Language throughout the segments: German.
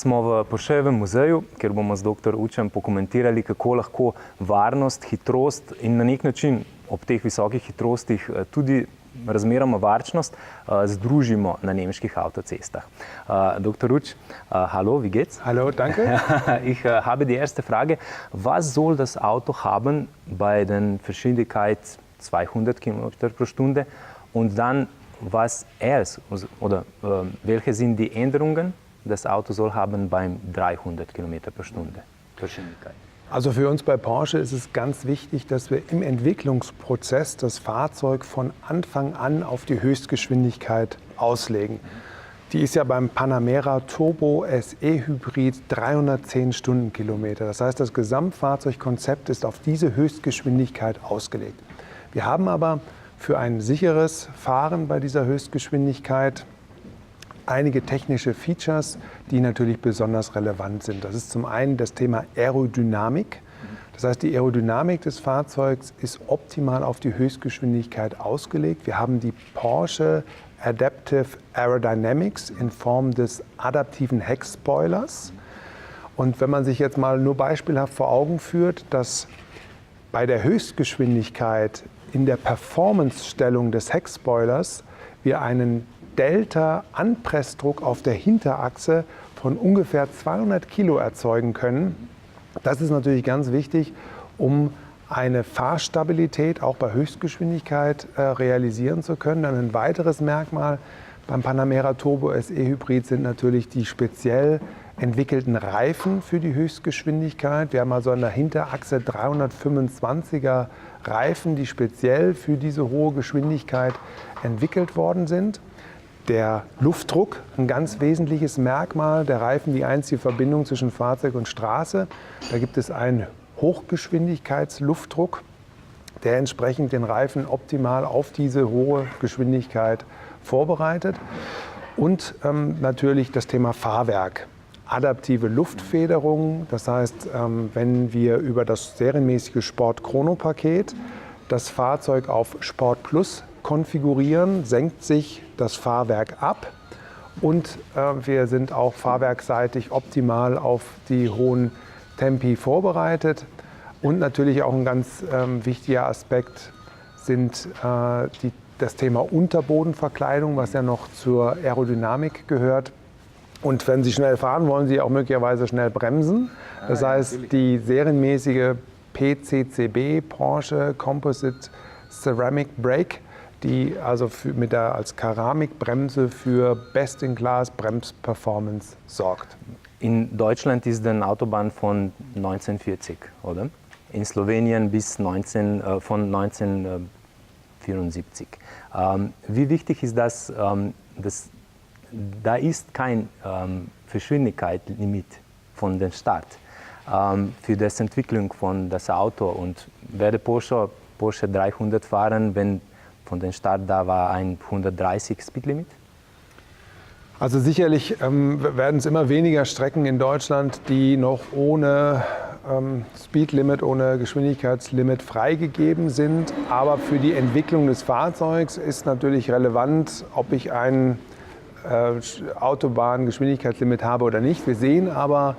Smo v Porschevem muzeju, kjer bomo z dr. Učem pokomentirali, kako lahko varnost, hitrost in na nek način ob teh visokih hitrostih tudi razmeroma varčnost združimo na nemških avtocestah. Dr. Utsch, hallo, wie geht's? Hallo, danke. Ich habe die erste Frage. Was soll das Auto haben bei der Geschwindigkeit 200 km pro Stunde und dann was oder welche sind die Änderungen, das Auto soll haben beim 300 km pro Stunde Geschwindigkeit? Also für uns bei Porsche ist es ganz wichtig, dass wir im Entwicklungsprozess das Fahrzeug von Anfang an auf die Höchstgeschwindigkeit auslegen. Die ist ja beim Panamera Turbo SE Hybrid 310 Stundenkilometer. Das heißt, das Gesamtfahrzeugkonzept ist auf diese Höchstgeschwindigkeit ausgelegt. Wir haben aber für ein sicheres Fahren bei dieser Höchstgeschwindigkeit einige technische Features, die natürlich besonders relevant sind. Das ist zum einen das Thema Aerodynamik. Das heißt, die Aerodynamik des Fahrzeugs ist optimal auf die Höchstgeschwindigkeit ausgelegt. Wir haben die Porsche Adaptive Aerodynamics in Form des adaptiven Heckspoilers. Und wenn man sich jetzt mal nur beispielhaft vor Augen führt, dass bei der Höchstgeschwindigkeit in der Performance-Stellung des Heckspoilers wir einen Delta-Anpressdruck auf der Hinterachse von ungefähr 200 Kilo erzeugen können. Das ist natürlich ganz wichtig, um eine Fahrstabilität auch bei Höchstgeschwindigkeit realisieren zu können. Dann ein weiteres Merkmal beim Panamera Turbo SE Hybrid sind natürlich die speziell entwickelten Reifen für die Höchstgeschwindigkeit. Wir haben also an der Hinterachse 325er Reifen, die speziell für diese hohe Geschwindigkeit entwickelt worden sind. Der Luftdruck, ein ganz wesentliches Merkmal der Reifen, die einzige Verbindung zwischen Fahrzeug und Straße. Da gibt es einen Hochgeschwindigkeitsluftdruck, der entsprechend den Reifen optimal auf diese hohe Geschwindigkeit vorbereitet. Und natürlich das Thema Fahrwerk. Adaptive Luftfederung, das heißt, wenn wir über das serienmäßige Sport-Chrono-Paket das Fahrzeug auf Sport Plus konfigurieren, senkt sich das Fahrwerk ab und wir sind auch fahrwerkseitig optimal auf die hohen Tempi vorbereitet. Und natürlich auch ein ganz wichtiger Aspekt sind das Thema Unterbodenverkleidung, was ja noch zur Aerodynamik gehört. Und wenn Sie schnell fahren, wollen Sie auch möglicherweise schnell bremsen. Das heißt, natürlich. Die serienmäßige PCCB, Porsche Composite Ceramic Brake, die also als Keramikbremse für Best-in-Class-Bremsperformance sorgt. In Deutschland ist eine Autobahn von 1940, oder? In Slowenien von 1974. Wie wichtig ist das, da ist kein Geschwindigkeitslimit von dem Start für die Entwicklung von das Auto und werde Porsche 300 fahren, wenn von dem Start da war ein 130 Speedlimit? Also sicherlich werden es immer weniger Strecken in Deutschland, die noch ohne Speedlimit, ohne Geschwindigkeitslimit freigegeben sind. Aber für die Entwicklung des Fahrzeugs ist natürlich relevant, ob ich ein Autobahngeschwindigkeitslimit habe oder nicht. Wir sehen aber,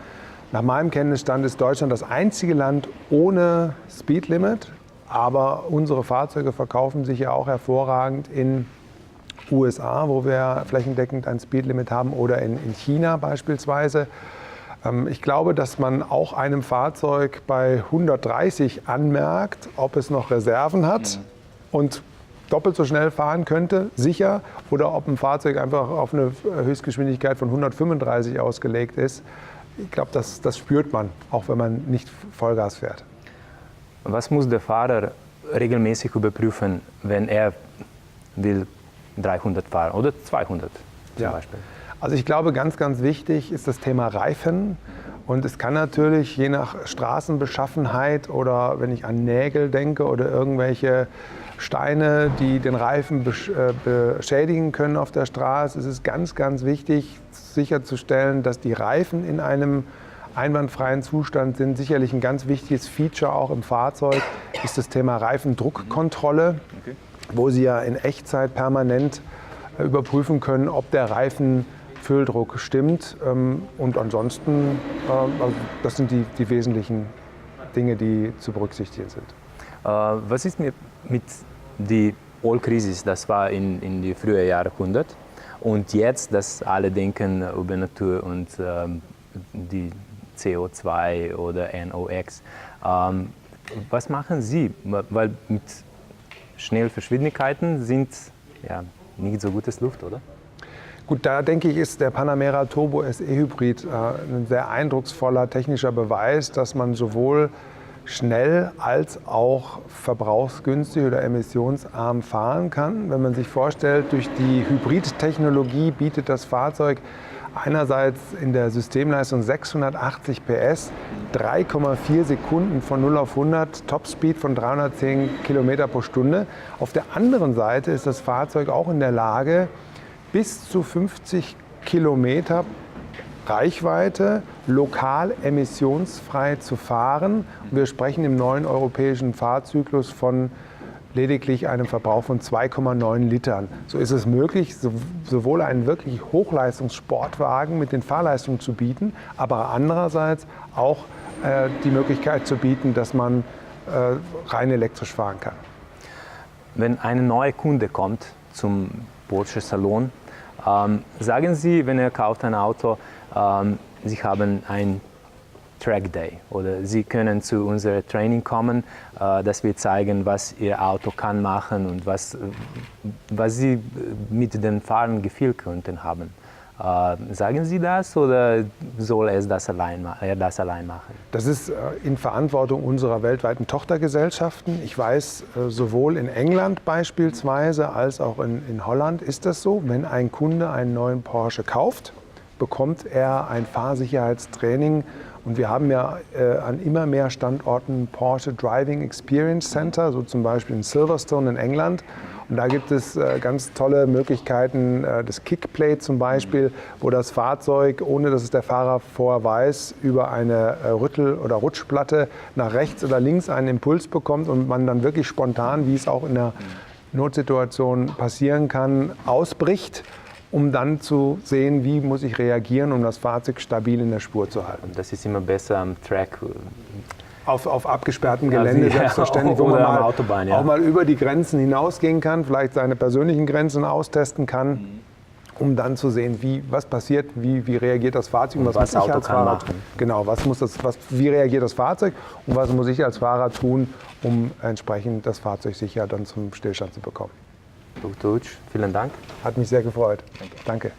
nach meinem Kenntnisstand ist Deutschland das einzige Land ohne Speedlimit. Aber unsere Fahrzeuge verkaufen sich ja auch hervorragend in USA, wo wir flächendeckend ein Speedlimit haben, oder in China beispielsweise. Ich glaube, dass man auch einem Fahrzeug bei 130 anmerkt, ob es noch Reserven hat und doppelt so schnell fahren könnte, sicher, oder ob ein Fahrzeug einfach auf eine Höchstgeschwindigkeit von 135 ausgelegt ist. Ich glaube, das spürt man, auch wenn man nicht Vollgas fährt. Was muss der Fahrer regelmäßig überprüfen, wenn er will 300 fahren oder 200 zum Beispiel? Also ich glaube, ganz, ganz wichtig ist das Thema Reifen. Und es kann natürlich je nach Straßenbeschaffenheit oder wenn ich an Nägel denke oder irgendwelche Steine, die den Reifen beschädigen können auf der Straße, ist es ganz, ganz wichtig sicherzustellen, dass die Reifen in einem einwandfreien Zustand sind. Sicherlich ein ganz wichtiges Feature auch im Fahrzeug ist das Thema Reifendruckkontrolle, wo Sie ja in Echtzeit permanent überprüfen können, ob der Reifen Fülldruck stimmt. Und ansonsten, also das sind die wesentlichen Dinge, die zu berücksichtigen sind. Was ist mit der Ölkrise, das war in die frühen Jahrhundert und jetzt, dass alle denken über Natur und die CO2 oder NOx. Was machen Sie? Weil mit Schnellgeschwindigkeiten sind ja nicht so gutes Luft, oder? Gut, da denke ich, ist der Panamera Turbo SE Hybrid ein sehr eindrucksvoller technischer Beweis, dass man sowohl schnell als auch verbrauchsgünstig oder emissionsarm fahren kann. Wenn man sich vorstellt, durch die Hybridtechnologie bietet das Fahrzeug einerseits in der Systemleistung 680 PS, 3,4 Sekunden von 0 auf 100, Topspeed von 310 Kilometer pro Stunde. Auf der anderen Seite ist das Fahrzeug auch in der Lage, bis zu 50 Kilometer Reichweite lokal emissionsfrei zu fahren. Wir sprechen im neuen europäischen Fahrzyklus von lediglich einem Verbrauch von 2,9 Litern. So ist es möglich, sowohl einen wirklich Hochleistungssportwagen mit den Fahrleistungen zu bieten, aber andererseits auch die Möglichkeit zu bieten, dass man rein elektrisch fahren kann. Wenn ein neuer Kunde kommt zum Porsche Salon, sagen Sie, wenn er kauft ein Auto, Sie haben ein Track Day oder Sie können zu unserem Training kommen, dass wir zeigen, was Ihr Auto kann machen und was Sie mit dem Fahren gefühlt könnten haben. Sagen Sie das oder soll er das allein machen? Das ist in Verantwortung unserer weltweiten Tochtergesellschaften. Ich weiß, sowohl in England beispielsweise als auch in Holland ist das so. Wenn ein Kunde einen neuen Porsche kauft, bekommt er ein Fahrsicherheitstraining. Und wir haben ja an immer mehr Standorten Porsche Driving Experience Center, so zum Beispiel in Silverstone in England. Und da gibt es ganz tolle Möglichkeiten, das Kickplate zum Beispiel, wo das Fahrzeug, ohne dass es der Fahrer vorher weiß, über eine Rüttel- oder Rutschplatte nach rechts oder links einen Impuls bekommt und man dann wirklich spontan, wie es auch in der Notsituation passieren kann, ausbricht, um dann zu sehen, wie muss ich reagieren, um das Fahrzeug stabil in der Spur zu halten. Und das ist immer besser am Track. Auf abgesperrtem Gelände selbstverständlich, wo man oder am mal, Autobahn, ja. auch mal über die Grenzen hinausgehen kann, vielleicht seine persönlichen Grenzen austesten kann, um dann zu sehen, was passiert, wie reagiert das Fahrzeug und was muss ich als Fahrer tun. Genau, wie reagiert das Fahrzeug und was muss ich als Fahrer tun, um entsprechend das Fahrzeug sicher dann zum Stillstand zu bekommen. Dr. Utsch, vielen Dank. Hat mich sehr gefreut. Danke.